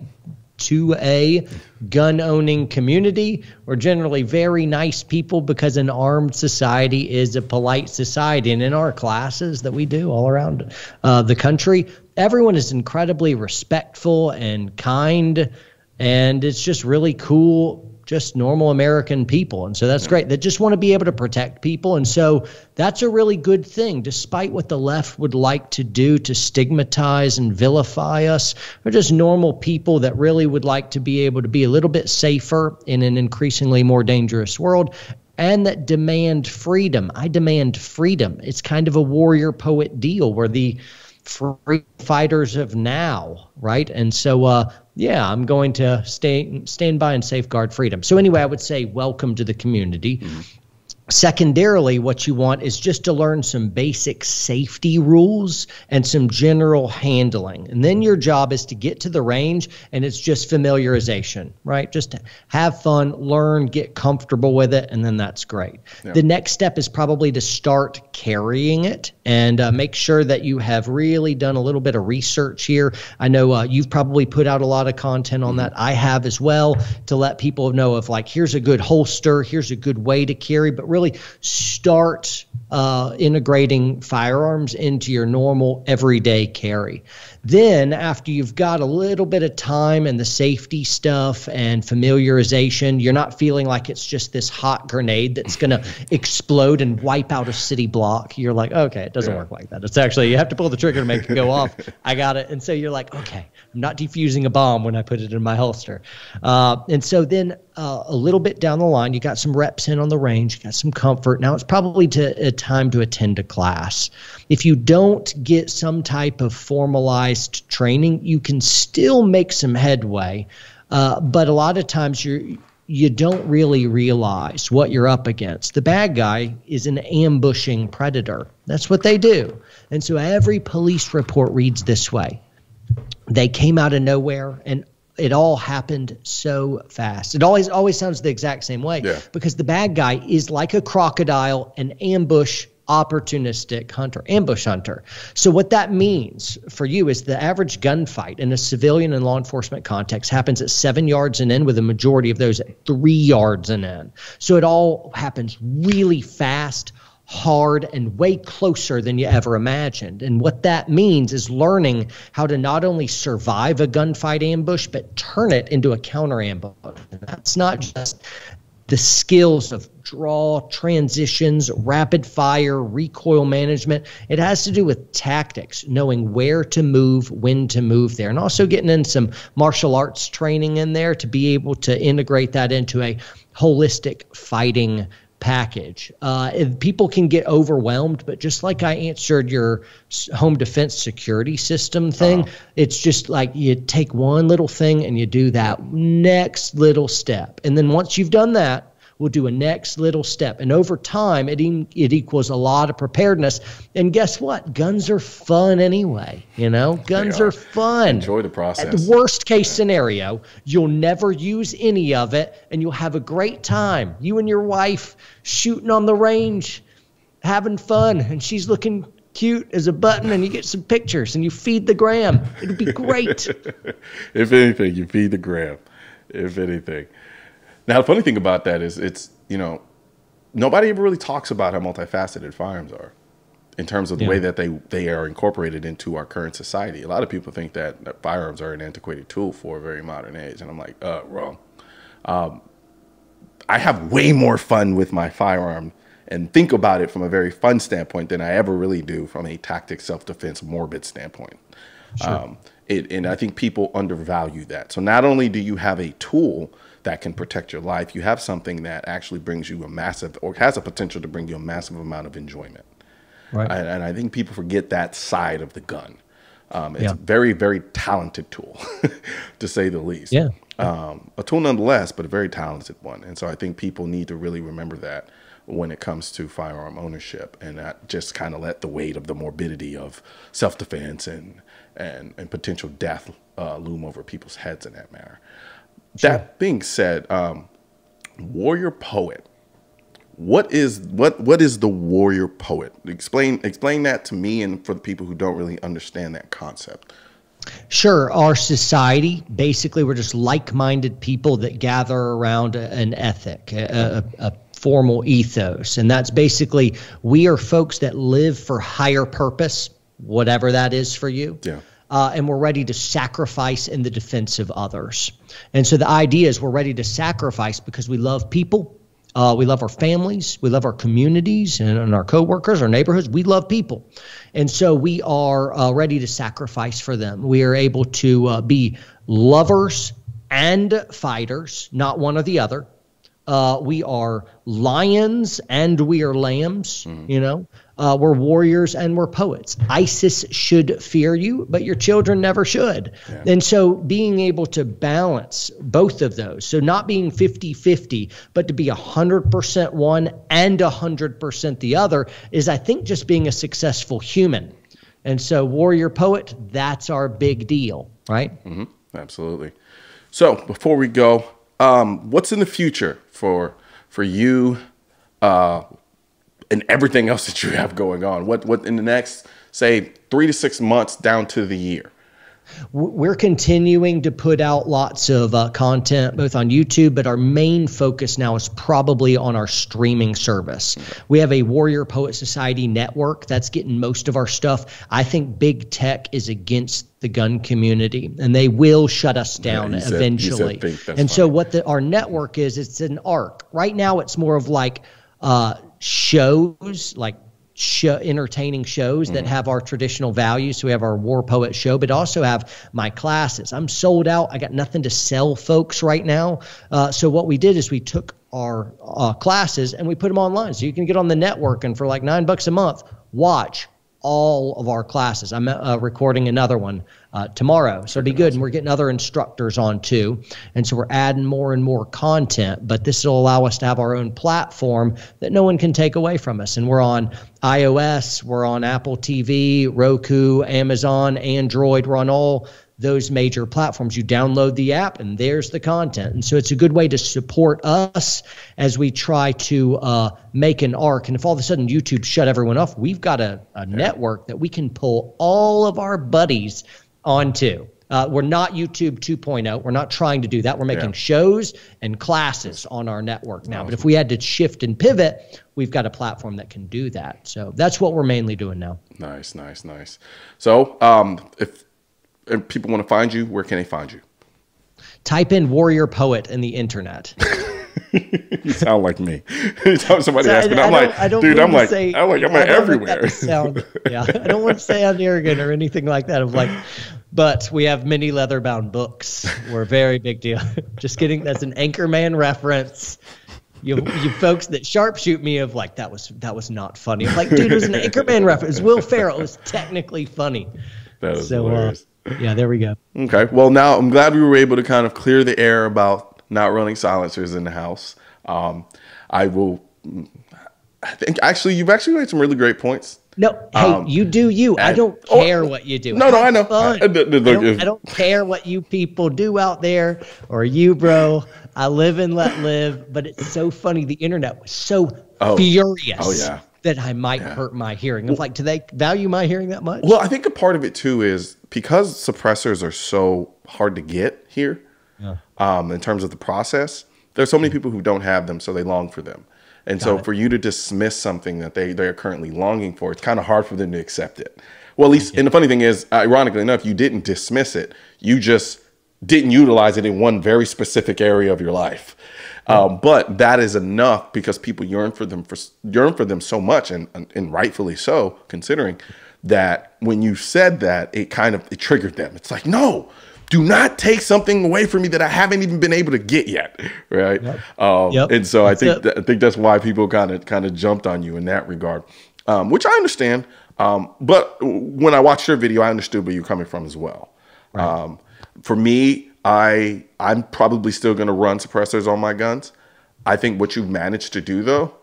2A gun owning community. We're generally very nice people because an armed society is a polite society. And in our classes that we do all around the country, everyone is incredibly respectful and kind. And it's just really cool, just normal American people. And so that's great. They just want to be able to protect people. And so that's a really good thing, despite what the left would like to do to stigmatize and vilify us. We're just normal people that really would like to be able to be a little bit safer in an increasingly more dangerous world, and that demand freedom. I demand freedom. It's kind of a warrior poet deal. We're the free fighters of now, right? And so, I'm going to stand by and safeguard freedom. So anyway, I would say welcome to the community. Mm-hmm. Secondarily, what you want is just to learn some basic safety rules and some general handling. And then your job is to get to the range, and it's just familiarization, right? Just have fun, learn, get comfortable with it, and then that's great. Yeah. The next step is probably to start carrying it and make sure that you have really done a little bit of research here. I know you've probably put out a lot of content on that. I have as well, to let people know of, like, here's a good holster, here's a good way to carry, but really start integrating firearms into your normal everyday carry. Then after you've got a little bit of time and the safety stuff and familiarization, you're not feeling like it's just this hot grenade that's going to explode and wipe out a city block. You're like, okay, it doesn't work like that. It's actually, you have to pull the trigger to make it go off. I got it. And so you're like, okay, I'm not defusing a bomb when I put it in my holster. And so then a little bit down the line, you got some reps in on the range, you got some comfort. Now it's probably a time to attend a class. If you don't get some type of formalized training, you can still make some headway. But a lot of times you don't really realize what you're up against. The bad guy is an ambushing predator. That's what they do. And so every police report reads this way. They came out of nowhere, and it all happened so fast. It always sounds the exact same way, because the bad guy is like a crocodile, an ambush opportunistic hunter, ambush hunter. So what that means for you is the average gunfight in a civilian and law enforcement context happens at 7 yards and in, with a majority of those at 3 yards and in. So it all happens really fast, hard, and way closer than you ever imagined. And what that means is learning how to not only survive a gunfight ambush, but turn it into a counter ambush. And that's not just the skills of draw, transitions, rapid fire, recoil management. It has to do with tactics, knowing where to move, when to move there, and also getting in some martial arts training in there to be able to integrate that into a holistic fighting package. People can get overwhelmed, but just like I answered your home defense security system thing, it's just like you take one little thing and you do that next little step. And then once you've done that, we'll do a next little step. And over time, it equals a lot of preparedness. And guess what? Guns are fun anyway. You know, guns are fun. Enjoy the process. At the worst case scenario, you'll never use any of it, and you'll have a great time. You and your wife shooting on the range, having fun, and she's looking cute as a button, and you get some pictures, and you feed the gram. It'll be great. If anything, you feed the gram. If anything. Now, the funny thing about that is nobody ever really talks about how multifaceted firearms are in terms of the way that they are incorporated into our current society. A lot of people think that firearms are an antiquated tool for a very modern age, and I'm like, wrong. I have way more fun with my firearm and think about it from a very fun standpoint than I ever really do from a tactic, self-defense, morbid standpoint. Sure. And I think people undervalue that. So not only do you have a tool that can protect your life, you have something that actually brings you has a potential to bring you a massive amount of enjoyment. Right. And I think people forget that side of the gun. It's a very, very talented tool, to say the least. Yeah. A tool nonetheless, but a very talented one. And so I think people need to really remember that when it comes to firearm ownership, and not just kind of let the weight of the morbidity of self-defense and potential death loom over people's heads in that matter. Sure. That being said, warrior poet. What is the warrior poet? Explain that to me and for the people who don't really understand that concept. Sure. Our society, basically, we're just like-minded people that gather around an ethic, a formal ethos. And that's basically, we are folks that live for higher purpose, whatever that is for you. Yeah. And we're ready to sacrifice in the defense of others. And so the idea is we're ready to sacrifice because we love people. We love our families. We love our communities and our coworkers, our neighborhoods. We love people. And so we are ready to sacrifice for them. We are able to be lovers and fighters, not one or the other. We are lions and we are lambs, you know. We're warriors and we're poets. ISIS should fear you, but your children never should. Yeah. And so being able to balance both of those, so not being 50-50, but to be 100% one and 100% the other, is, I think, just being a successful human. And so warrior poet, that's our big deal, right? Mm-hmm. Absolutely. So before we go, what's in the future for you and everything else that you have going on? What in the next, say, 3 to 6 months down to the year? We're continuing to put out lots of content, both on YouTube, but our main focus now is probably on our streaming service. Okay. We have a Warrior Poet Society network that's getting most of our stuff. I think big tech is against the gun community, and they will shut us down eventually. So what our network is, it's an arc. Right now, it's more of like shows, like entertaining shows that have our traditional values. So we have our War Poet show, but also have my classes. I'm sold out. I got nothing to sell folks right now. So what we did is we took our classes and we put them online. So you can get on the network and for like $9 a month, watch all of our classes. I'm recording another one tomorrow, so it'll be good. And we're getting other instructors on too. And so we're adding more and more content, but this will allow us to have our own platform that no one can take away from us. And we're on iOS, we're on Apple TV, Roku, Amazon, Android. We're on all those major platforms. You download the app and there's the content. And so it's a good way to support us as we try to make an arc. And if all of a sudden YouTube shut everyone off, we've got a network that we can pull all of our buddies onto. We're not YouTube 2.0. We're not trying to do that. We're making shows and classes on our network now. But if we had to shift and pivot, we've got a platform that can do that. So that's what we're mainly doing now. Nice. So if people want to find you, where can they find you? Type in Warrior Poet in the internet. You sound like me. Somebody asked me, I'm everywhere. I don't want to say I'm arrogant or anything like that. I'm like, but we have many leather-bound books. We're a very big deal. Just kidding. That's an Anchorman reference. You folks that sharpshoot me of like, that was not funny. I'm like, dude, it was an Anchorman reference. Will Ferrell. It was technically funny. That was hilarious. Yeah, there we go. Okay. Well, now I'm glad we were able to kind of clear the air about not running silencers in the house. I think actually you've actually made some really great points. No, hey, you do you. I don't care what you do. No, I know. I don't care what you people do out there or you, bro. I live and let live. But it's so funny. The internet was so furious. Oh, yeah. That I might hurt my hearing. I'm like, do they value my hearing that much? Well, I think a part of it too is because suppressors are so hard to get here, in terms of the process. There's so many people who don't have them, so they long for them. And so for you to dismiss something that they're currently longing for, it's kind of hard for them to accept it. Well, at least, and the funny thing is, ironically enough, you didn't dismiss it. You just didn't utilize it in one very specific area of your life. But that is enough because people yearn for them so much, and rightfully so, considering that when you said that, it triggered them. It's like, no, do not take something away from me that I haven't even been able to get yet, right? And so I think that's why people kind of jumped on you in that regard, which I understand. But when I watched your video, I understood where you're coming from as well. Right. For me, I'm probably still going to run suppressors on my guns. I think what you've managed to do, though,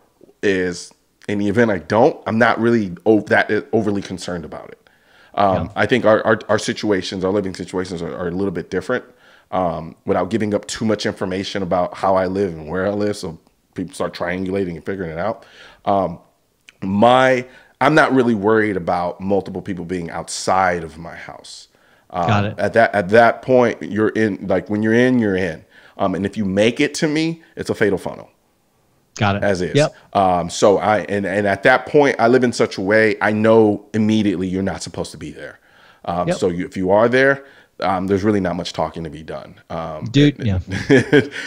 is in the event I don't, I'm not really that overly concerned about it. I think our situations, our living situations are a little bit different, without giving up too much information about how I live and where I live. So people start triangulating and figuring it out. I'm not really worried about multiple people being outside of my house. Got it. At that point, you're in. Like when you're in, you're in. And if you make it to me, it's a fatal funnel. Got it. As is. Yep. So and at that point, I live in such a way I know immediately you're not supposed to be there. So if you are there, there's really not much talking to be done. Dude, yeah.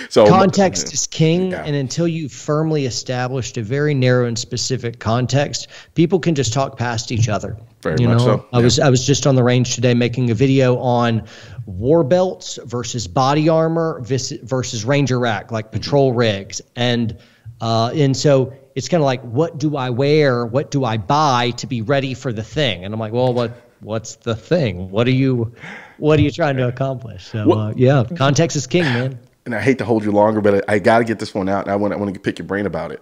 So context is king, yeah. and until you've firmly established a very narrow and specific context, people can just talk past each other. Very much so. I was just on the range today making a video on war belts versus body armor versus Ranger rack, like patrol rigs, and so it's kind of like, what do I wear? What do I buy to be ready for the thing? And I'm like, well, what's the thing? What are you trying to accomplish? So yeah, context is king, man. And I hate to hold you longer, but I got to get this one out, and I want to pick your brain about it.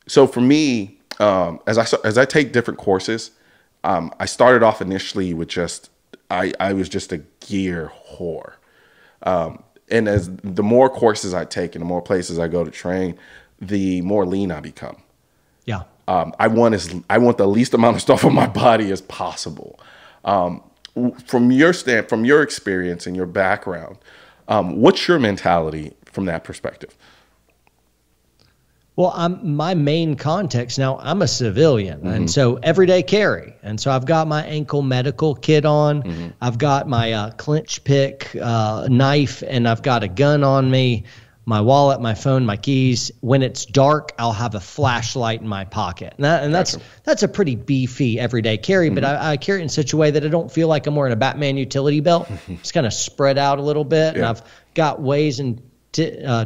So for me, as I take different courses, I started off initially with I was just a gear whore, and as the more courses I take and the more places I go to train, the more lean I become. Yeah. I want the least amount of stuff on my body as possible. From your experience and your background, what's your mentality from that perspective? Well, my main context now, I'm a civilian, and so everyday carry. And so I've got my ankle medical kit on. I've got my clinch pick knife, and I've got a gun on me, my wallet, my phone, my keys. When it's dark, I'll have a flashlight in my pocket. And that's a pretty beefy everyday carry, but I carry it in such a way that I don't feel like I'm wearing a Batman utility belt. It's kind of spread out a little bit, and I've got ways and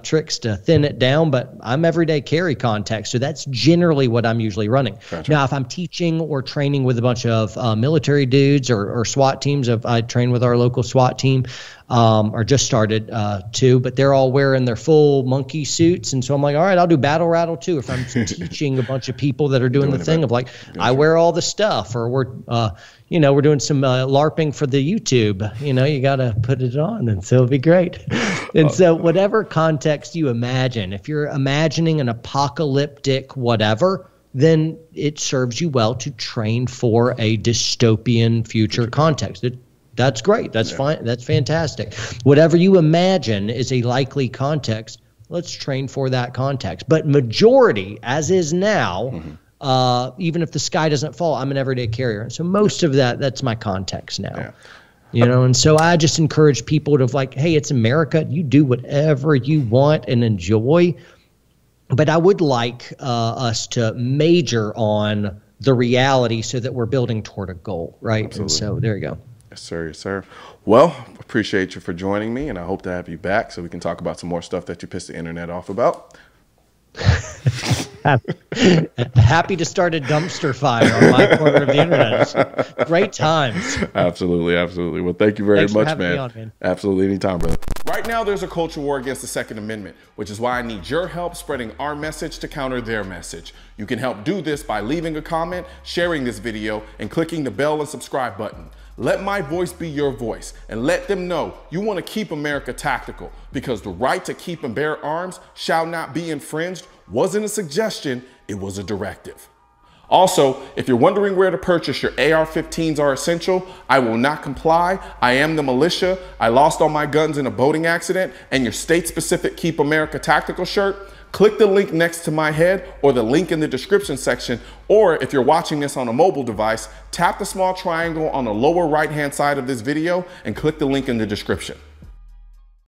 tricks to thin it down, but I'm everyday carry context. So that's generally what I'm usually running. Gotcha. Now, if I'm teaching or training with a bunch of military dudes or SWAT teams, I train with our local SWAT team, or just started too, but they're all wearing their full monkey suits. And so I'm like, all right, I'll do battle rattle too. If I'm teaching a bunch of people that are doing the thing of like, I wear all the stuff, or we're doing some LARPing for the YouTube, you got to put it on, and so it'll be great. And so whatever context you imagine, if you're imagining an apocalyptic whatever, then it serves you well to train for a dystopian future context. That's great. That's fine. That's fantastic. Whatever you imagine is a likely context. Let's train for that context. But majority, as is now, even if the sky doesn't fall, I'm an everyday carrier. And so most of that's my context now. Yeah. And so I just encourage people to like, hey, it's America. You do whatever you want and enjoy. But I would like us to major on the reality so that we're building toward a goal, right? Absolutely. And so there you go. Yes, sir. Yes, sir. Well, appreciate you for joining me, and I hope to have you back so we can talk about some more stuff that you pissed the internet off about. Happy to start a dumpster fire on my corner of the internet. Great times. Absolutely, absolutely. Well, thank you very much, man. Man. Absolutely, anytime, brother. Right now, there's a culture war against the Second Amendment, which is why I need your help spreading our message to counter their message. You can help do this by leaving a comment, sharing this video, and clicking the bell and subscribe button. Let my voice be your voice, and let them know you want to keep America tactical, because the right to keep and bear arms shall not be infringed wasn't a suggestion, it was a directive. Also, if you're wondering where to purchase your AR-15s are essential, I will not comply. I am the militia. I lost all my guns in a boating accident, and your state-specific Keep America Tactical shirt, click the link next to my head or the link in the description section. Or if you're watching this on a mobile device, tap the small triangle on the lower right-hand side of this video and click the link in the description.